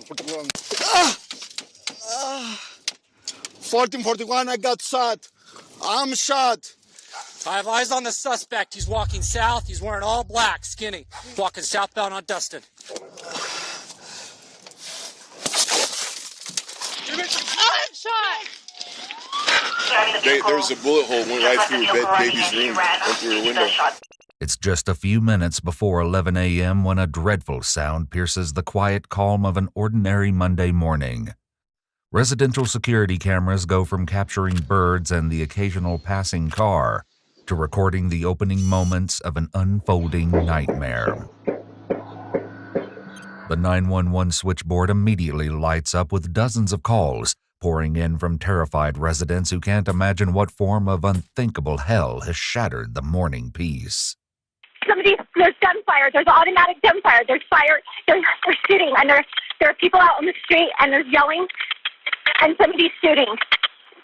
1441, I got shot. I'm shot. I have eyes on the suspect. He's walking south. He's wearing all black, skinny. Walking southbound on Dustin. I'm shot. There was a bullet hole went right through baby's room, went through her window. It's just a few minutes before 11 a.m. when a dreadful sound pierces the quiet calm of an ordinary Monday morning. Residential security cameras go from capturing birds and the occasional passing car to recording the opening moments of an unfolding nightmare. The 911 switchboard immediately lights up with dozens of calls pouring in from terrified residents who can't imagine what form of unthinkable hell has shattered the morning peace. There's gunfire, there's automatic gunfire, there's fire, they're shooting, and there are people out on the street, and there's yelling, and somebody's shooting.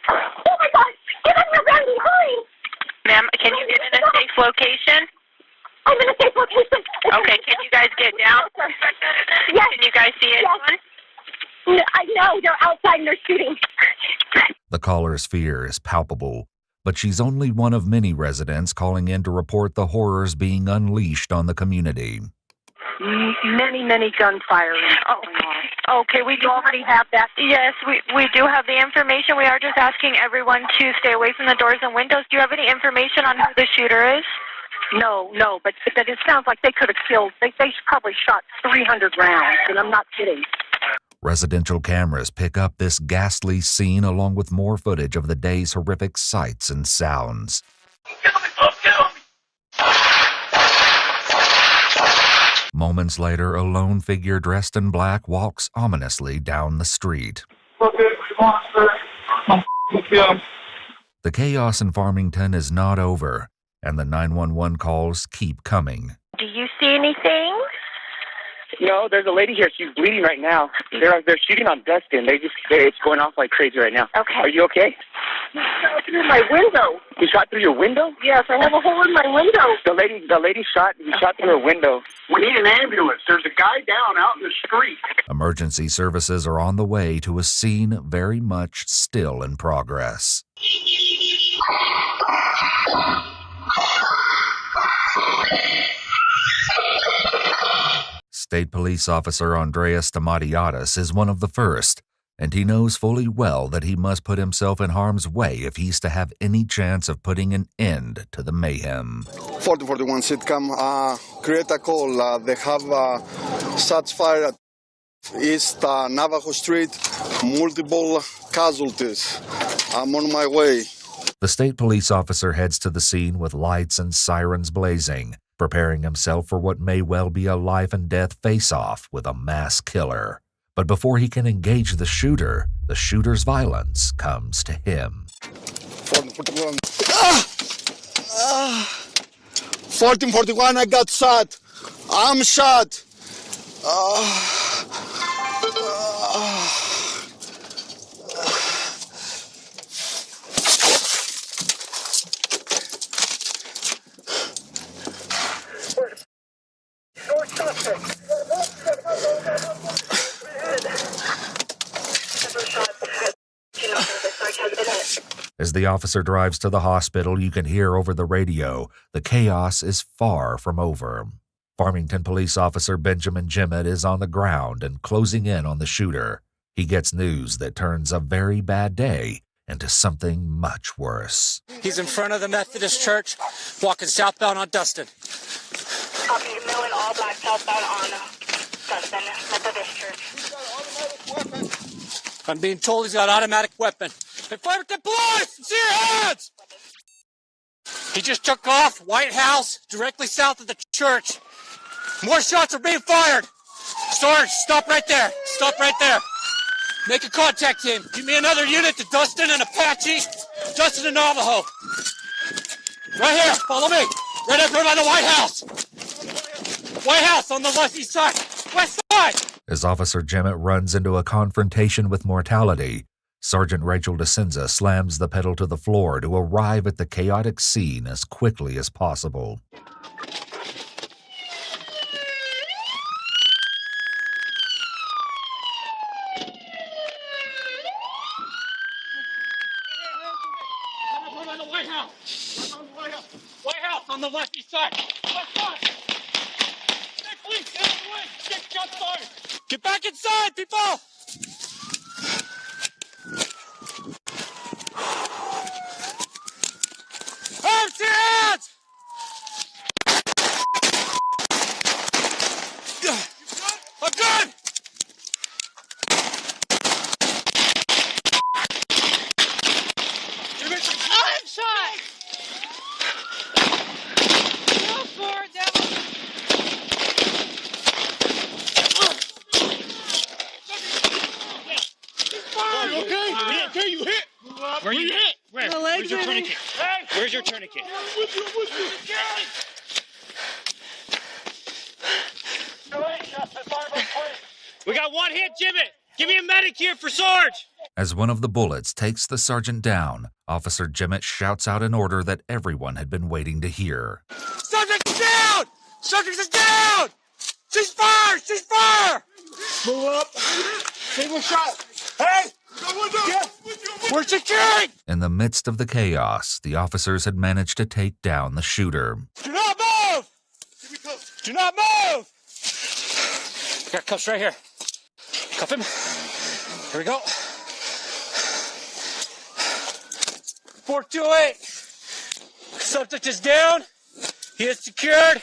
Oh my God, get on your ground, hurry! Ma'am, can you get in a safe location? I'm in a safe location. Okay, can you guys get down? Yes. Can you guys see anyone? Yes. I know, they're outside and they're shooting. The caller's fear is palpable, but she's only one of many residents calling in to report the horrors being unleashed on the community. Many gunfire. Oh, okay, we do already have that. Yes, we do have the information. We are just asking everyone to stay away from the doors and windows. Do you have any information on who the shooter is? No, but it sounds like they could have killed. They probably shot 300 rounds, and I'm not kidding. Residential cameras pick up this ghastly scene along with more footage of the day's horrific sights and sounds. Moments later, a lone figure dressed in black walks ominously down the street. The chaos in Farmington is not over, and the 911 calls keep coming. Do you see anything? No, there's a lady here. She's bleeding right now. They're shooting on Dustin. It's going off like crazy right now. Okay. Are you okay? He shot through my window. You shot through your window? Yes, I have a hole in my window. The lady shot through her window. We need an ambulance. There's a guy down out in the street. Emergency services are on the way to a scene very much still in progress. State Police Officer Andreas Stamatiadis is one of the first, and he knows fully well that he must put himself in harm's way if he's to have any chance of putting an end to the mayhem. 4041 sitcom, create a call. They have shots fired at East Navajo Street, multiple casualties. I'm on my way. The state police officer heads to the scene with lights and sirens blazing, preparing himself for what may well be a life-and-death face-off with a mass killer. But before he can engage the shooter's violence comes to him. 1441, I got shot. I'm shot. As the officer drives to the hospital, you can hear over the radio, the chaos is far from over. Farmington Police Officer Benjamin Jimmett is on the ground and closing in on the shooter. He gets news that turns a very bad day into something much worse. He's in front of the Methodist Church, walking southbound on Dustin. Copy, mill in all black southbound on Dustin, Methodist Church. I'm being told he's got an automatic weapon. Hey, Farmington Police! It's your hands! He just took off, White House, directly south of the church. More shots are being fired. Sarge, stop right there. Stop right there. Make a contact team. Give me another unit to Dustin and Apache. Dustin and Navajo. Right here. Follow me. Right up here by the White House. White House on the west east side. West side. As Officer Jimmett runs into a confrontation with mortality, Sergeant Rachel DeCenza slams the pedal to the floor to arrive at the chaotic scene as quickly as possible. house. White house on the left east side. Left side. Hey, police, get out of the way. Get shots fired. Get back inside, people. Arms to your hands. I'm good. I'm shot. Go forward, devil. Are you okay? Okay, you hit. Where you hit? Where? The legs Where's your are tourniquet? Where's your tourniquet? We got one hit, Jimmy. Give me a medic here for Sarge. As one of the bullets takes the sergeant down, Officer Jemmett shouts out an order that everyone had been waiting to hear. Subject's down! Subject is down! Cease fire! Cease fire! Move up. Single shot. Hey! We're securing! In the midst of the chaos, the officers had managed to take down the shooter. Do not move! Do not move! I got cuffs right here. Cuff him. Here we go. 428. Subject is down. He is secured.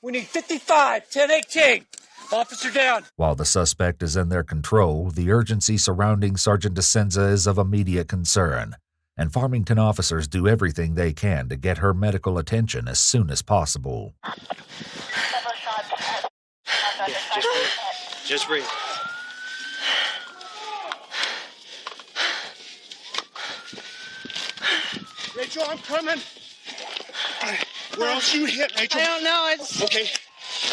We need 55, 1018. Officer down. While the suspect is in their control, the urgency surrounding Sergeant DeSenza is of immediate concern, and Farmington officers do everything they can to get her medical attention as soon as possible. Just breathe. Rachel, I'm coming. Where else you hit, Rachel? I don't know. I just... Okay,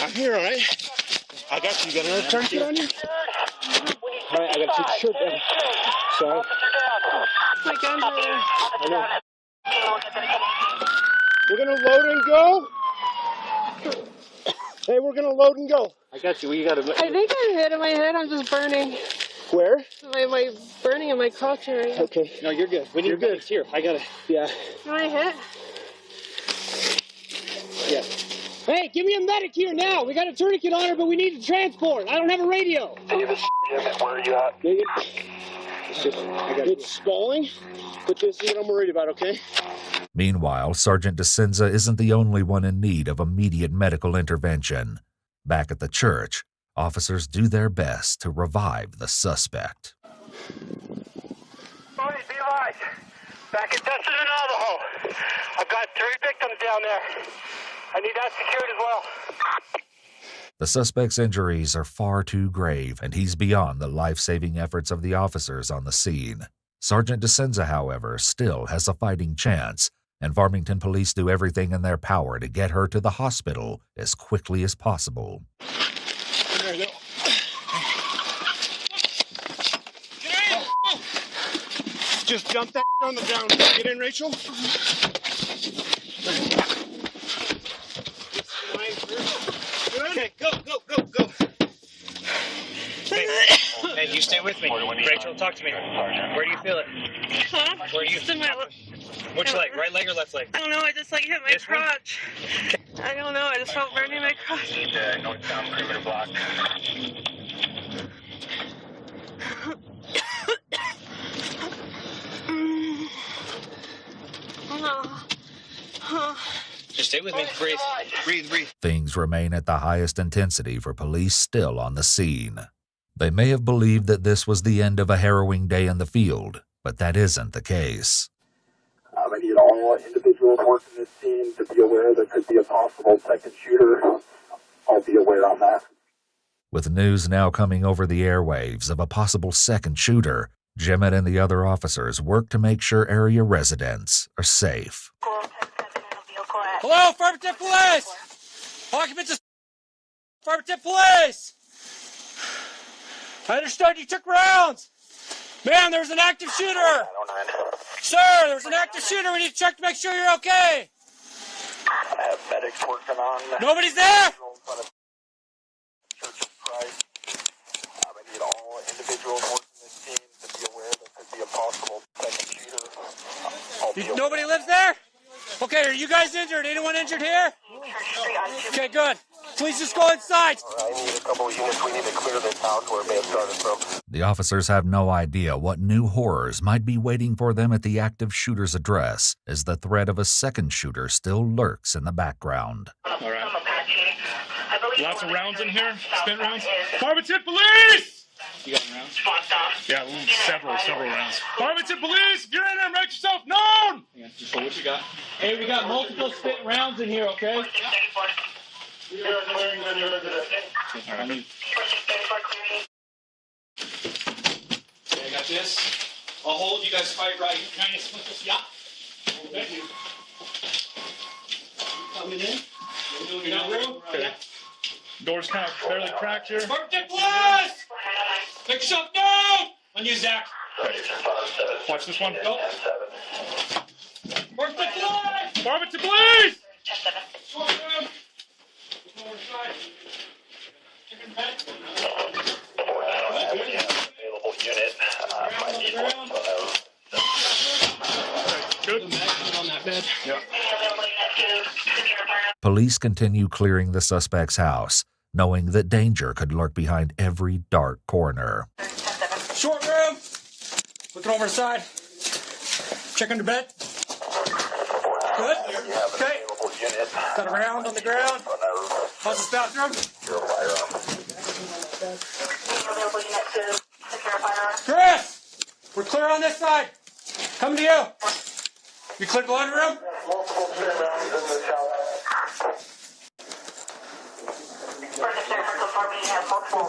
I'm here, all right? I got you. You got another tourniquet on you? All right, I got to take your shirt down. Sorry. My guns are there. I know. We're going to load and go. Hey, we're going to load and go. I got you. You got to... I think I'm hit in my head. I'm just burning. Where? My burning in my crotch area. Okay. No, you're good. We need medics here. I got to... Yeah. Am I hit? Yeah. Hey, give me a medic here now. We got a tourniquet on her, but we need to transport. I don't have a radio. Where are you at? It's stalling, but this is what I'm worried about, okay? Meanwhile, Sergeant DeSenza isn't the only one in need of immediate medical intervention. Back at the church, officers do their best to revive the suspect. Tony, be live. Back in Destin and Navajo. I've got 3 victims down there. I need that secured as well. The suspect's injuries are far too grave, and he's beyond the life-saving efforts of the officers on the scene. Sergeant DeSenza, however, still has a fighting chance, and Farmington police do everything in their power to get her to the hospital as quickly as possible. There you go. Just jump that on the ground. Get in, Rachel. Okay, go. Hey, you stay with me. Rachel, talk to me. Where do you feel it? Huh? Where do you Just in my... Which leg? Right leg or left leg? I don't know. I just hit my This one? crotch. I don't know. I just felt burning in my crotch. Need northbound perimeter block. Just stay with me. Breathe. Things remain at the highest intensity for police still on the scene. They may have believed that this was the end of a harrowing day in the field, but that isn't the case. I need all individuals working this scene to be aware there could be a possible second shooter. I'll be aware on that. With news now coming over the airwaves of a possible second shooter, Jemmett and the other officers work to make sure area residents are safe. Hello, affirmative police! Occupants of affirmative police! I understood you took rounds! Ma'am, there's an active shooter! Sir, there's an active shooter. We need to check to make sure you're okay. I have medics working on... Nobody's there? Church of Christ. I need all individuals working this scene to be aware there could be a possible second shooter. I'll be aware. Nobody lives there? Okay, are you guys injured? Anyone injured here? Okay, good. Please just go inside. I need a couple of units. We need to clear this house where it may have started from. The officers have no idea what new horrors might be waiting for them at the active shooter's address, as the threat of a second shooter still lurks in the background. All right. Lots of rounds in here. Spent rounds. Farmington Police! You got rounds? Yeah, several rounds. Farmington Police, if you're in there, make yourself known! Yeah, so what you got? Hey, we got multiple spit rounds in here, okay? All right. Okay, I got this. I'll hold. You guys fight right. Kind of split this. Yeah. Thank you. Coming in. You got room? Okay. Door's kind of barely cracked here. Birthday plus! Make yourself down! On you, Zach. Okay. Watch this one. Go. Birthday plus! Farmington Police! Short room. Over side. Chicken bed. Available unit. I need one. Good. On that bed. Yeah. Police continue clearing the suspect's house, knowing that danger could lurk behind every dark corner. Short room. Looking over the side. Check under bed. Good. Okay. Got a round on the ground. How's this bathroom? Chris! We're clear on this side. Coming to you. You cleared the laundry room?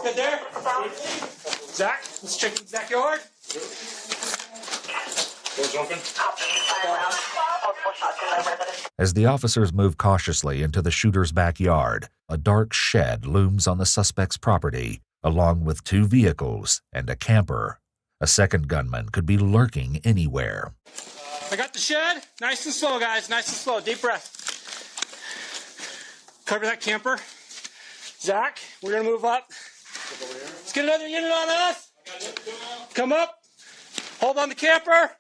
Good there? Zach, let's check the backyard. Door's open. As the officers move cautiously into the shooter's backyard, a dark shed looms on the suspect's property, along with 2 vehicles and a camper. A second gunman could be lurking anywhere. I got the shed. Nice and slow, guys. Nice and slow. Deep breath. Cover that camper. Zach, we're going to move up. Let's get another unit on us. Come up. Hold on the camper.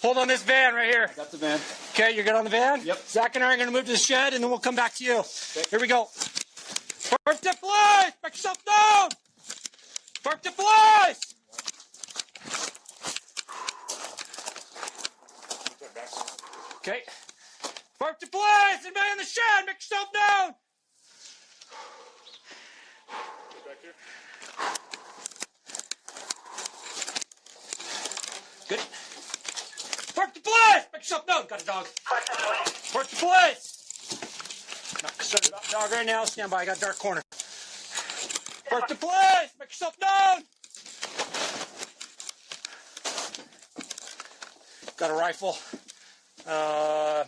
Hold on this van right here. Got the van. Okay, you're good on the van? Yep. Zach and I are going to move to the shed, and then we'll come back to you. Okay. Here we go. Park the police! Back yourself down! Park the police! Okay. Park the police! Anybody in the shed? Make yourself down! Good. Park the police! Make yourself known. Got a dog. Park the police! Not concerned about the dog right now. Stand by. I got a dark corner. Park the police! Make yourself known! Got a rifle.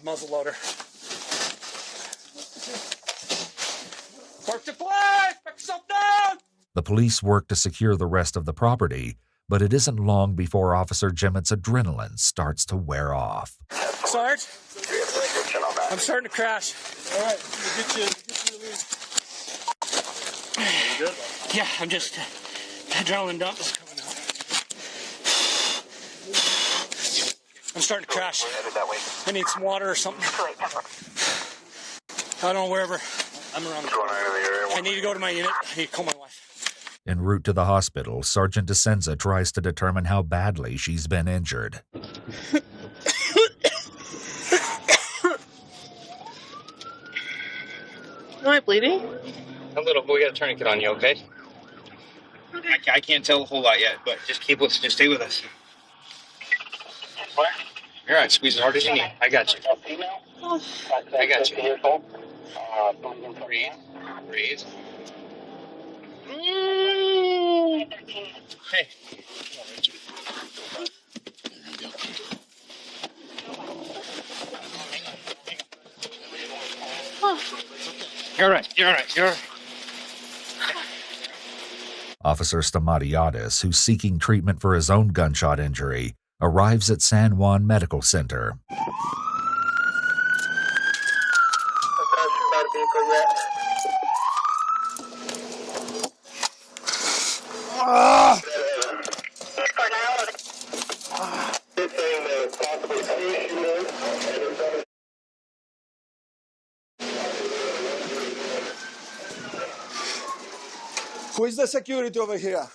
Muzzle loader. Park the police! Make yourself known! The police work to secure the rest of the property, but it isn't long before Officer Gemmett's adrenaline starts to wear off. Sarge, I'm starting to crash. All right, we'll get you released. You good? Yeah, I'm just adrenaline dump is coming out. I'm starting to crash. I need some water or something. I don't know, wherever. I'm around the corner. I need to go to my unit. I need to call my wife. En route to the hospital, Sergeant DeSenza tries to determine how badly she's been injured. Am I bleeding? A little, but we got a tourniquet on you, okay? Okay. I can't tell a whole lot yet, but just keep with us. Just stay with us. What? You're all right. Squeeze as hard as you need. I got you. Oh. I got you. Breathe. Breathe. Hey. You're all right. You're all right. You're all right. Officer Stamatiadis, who's seeking treatment for his own gunshot injury, arrives at San Juan Medical Center. is the security over here?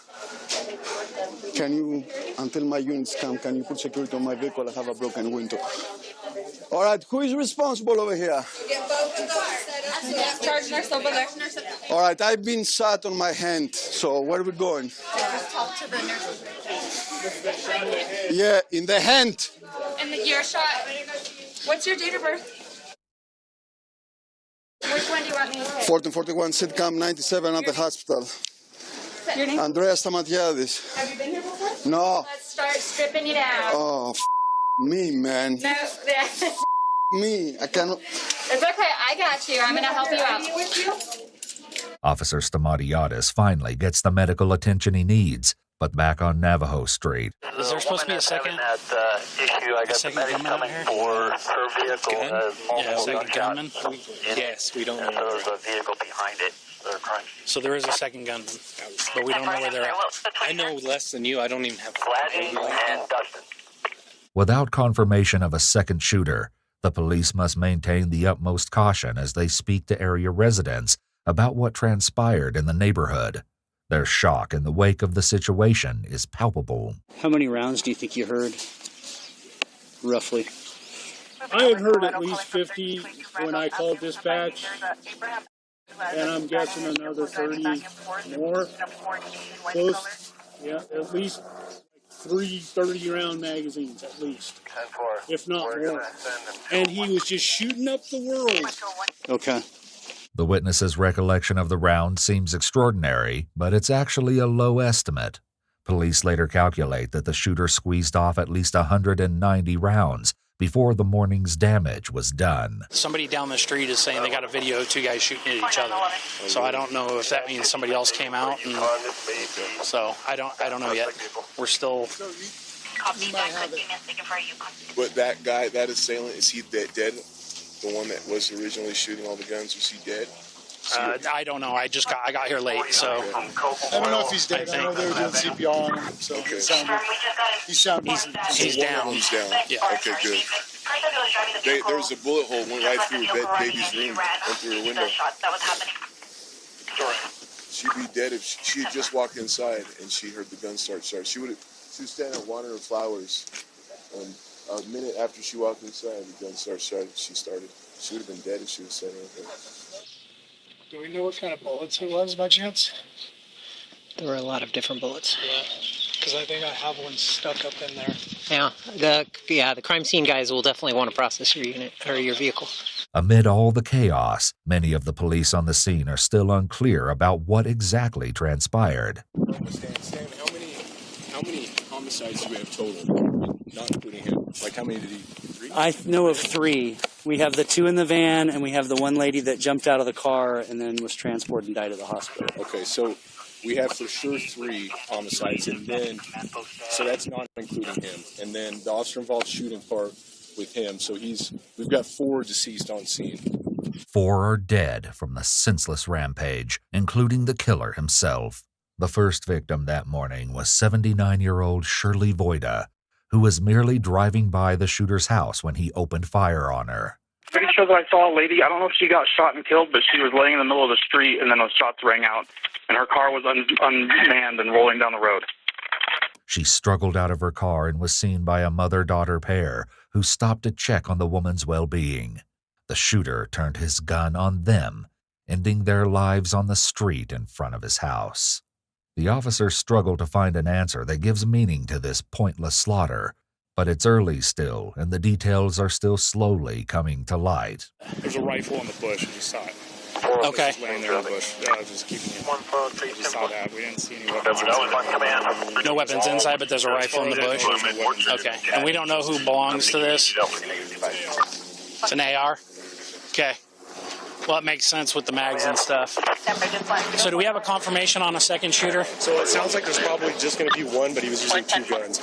Can you, until my units come, can you put security on my vehicle? I have a broken window. All right, who is responsible over here? Charge nurse over there. All right, I've been shot on my hand, so where are we going? Just talk to the nurse. Yeah, in the hand. And your shot. What's your date of birth? Which one do you want me to take? 1441 sitcom 97 at the hospital. Your name? Andrea Stamatiadis. Have you been here before? No. Let's start stripping it out. Oh, me, man. No, Me. I cannot. it's okay. I got you. I'm going to help you out. Officer Stamatiadis finally gets the medical attention he needs, but back on Navajo Street. Is there supposed to be a second? Issue. I got the medic coming for her vehicle. Yeah, second gunman? Yes, we don't know. And there's a vehicle behind it. So there is a second gunman, but we don't know where they're at. I know less than you. I don't even have. Gladney and Dustin. Without confirmation of a second shooter, the police must maintain the utmost caution as they speak to area residents about what transpired in the neighborhood. Their shock in the wake of the situation is palpable. How many rounds do you think you heard, roughly? I had heard at least 50 when I called dispatch, and I'm guessing another 30 more. Close, yeah, at least 3 30-round magazines, at least, if not more. And he was just shooting up the world. Okay. The witness's recollection of the round seems extraordinary, but it's actually a low estimate. Police later calculate that the shooter squeezed off at least 190 rounds before the morning's damage was done. Somebody down the street is saying they got a video of 2 guys shooting at each other. So I don't know if that means somebody else came out. And so I don't know yet. We're still. But that guy, that assailant, is he dead? The one that was originally shooting all the guns, was he dead? I don't know. I got here late, so I don't know if he's dead. I know they were doing CPR on him, so Okay. he's down. He's down. Yeah. Okay, good. There was a bullet hole went right through baby's room, went through her window. She'd be dead if she had just walked inside and she heard the gun start. She was standing out watering her flowers. A minute after she walked inside, the gun started. She would have been dead if she was standing right there. do we know what kind of bullets it was by chance? There were a lot of different bullets. Yeah, because I think I have one stuck up in there. Yeah, the crime scene guys will definitely want to process your unit or your vehicle. Amid all the chaos, many of the police on the scene are still unclear about what exactly transpired. Stan, how many homicides do we have total? Not including him. Like, how many did he? 3? I know of 3. We have the 2 in the van, and we have the one lady that jumped out of the car and then was transported and died at the hospital. Okay, so we have for sure 3 homicides, and then, so that's not including him. And then the officer involved shooting part with him, so we've got 4 deceased on scene. 4 are dead from the senseless rampage, including the killer himself. The first victim that morning was 79-year-old Shirley Voida, who was merely driving by the shooter's house when he opened fire on her. Pretty sure that I saw a lady, I don't know if she got shot and killed, but she was laying in the middle of the street and then those shots rang out and her car was unmanned and rolling down the road. She struggled out of her car and was seen by a mother-daughter pair who stopped to check on the woman's well-being. The shooter turned his gun on them, ending their lives on the street in front of his house. The officers struggle to find an answer that gives meaning to this pointless slaughter, but it's early still, and the details are still slowly coming to light. There's a rifle in the bush. We saw it. Okay. Just laying there in the bush. Just keeping it. We saw that. We didn't see any weapons. No weapons inside, but there's a rifle in the bush. Okay. And we don't know who belongs to this? It's an AR? Okay. Well, it makes sense with the mags and stuff. So do we have a confirmation on a second shooter? So it sounds like there's probably just going to be one, but he was using 2 guns.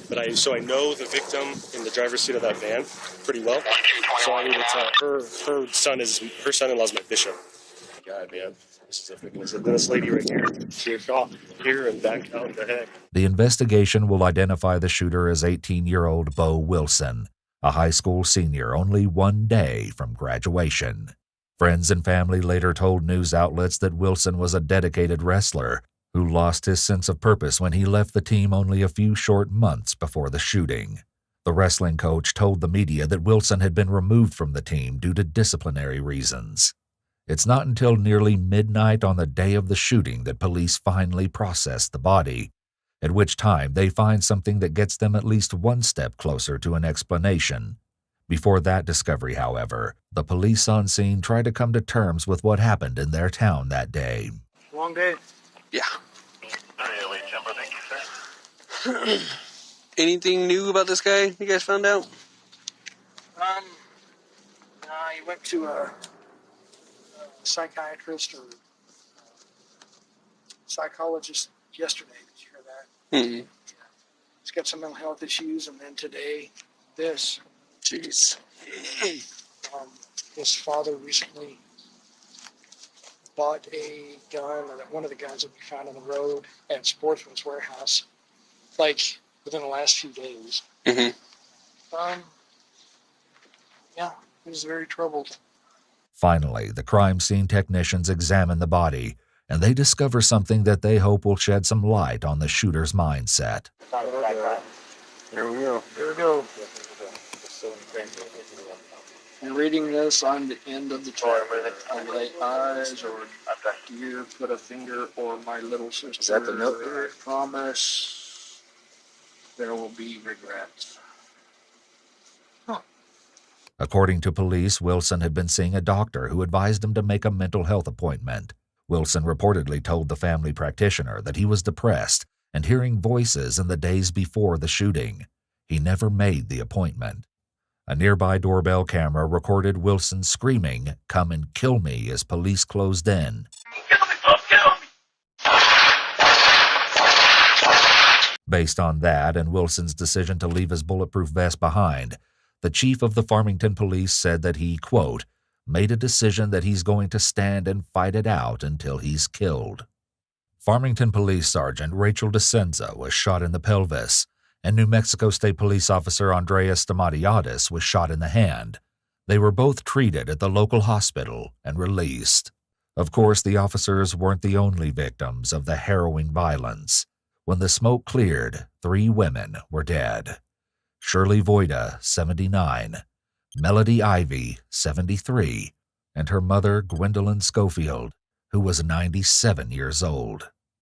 But I know the victim in the driver's seat of that van pretty well. So I mean, it's her son-in-law's my bishop. God, man, this is this lady right here. She was shot here and back out the head. The investigation will identify the shooter as 18-year-old Bo Wilson, a high school senior only 1 day from graduation. Friends and family later told news outlets that Wilson was a dedicated wrestler, who lost his sense of purpose when he left the team only a few short months before the shooting. The wrestling coach told the media that Wilson had been removed from the team due to disciplinary reasons. It's not until nearly midnight on the day of the shooting that police finally process the body, at which time they find something that gets them at least one step closer to an explanation. Before that discovery, however, the police on scene try to come to terms with what happened in their town that day. Long day? Yeah. Anything new about this guy you guys found out? He went to a psychiatrist or psychologist yesterday. Did you hear that? Mm-hmm. Yeah. He's got some mental health issues, and then today, this. Jeez. His father recently bought a gun, or one of the guns that we found on the road at Sportsman's Warehouse, like within the last few days. Mm-hmm. Yeah, he was very troubled. Finally, the crime scene technicians examine the body, and they discover something that they hope will shed some light on the shooter's mindset. Here we go. Here we go. You're reading this on the end of the chart. I lay eyes, or do you put a finger on my little sister? Is that the note? I promise there will be regrets. According to police, Wilson had been seeing a doctor who advised him to make a mental health appointment. Wilson reportedly told the family practitioner that he was depressed and hearing voices in the days before the shooting. He never made the appointment. A nearby doorbell camera recorded Wilson screaming, "Come and kill me," as police closed in. Based on that and Wilson's decision to leave his bulletproof vest behind, the chief of the Farmington police said that he, quote, made a decision that he's going to stand and fight it out until he's killed. Farmington Police Sergeant Rachel DeCenza was shot in the pelvis, and New Mexico State Police Officer Andreas Stamatiadis was shot in the hand. They were both treated at the local hospital and released. Of course, the officers weren't the only victims of the harrowing violence. When the smoke cleared, 3 women were dead. Shirley Voida, 79, Melody Ivy, 73, and her mother, Gwendolyn Schofield, who was 97 years old.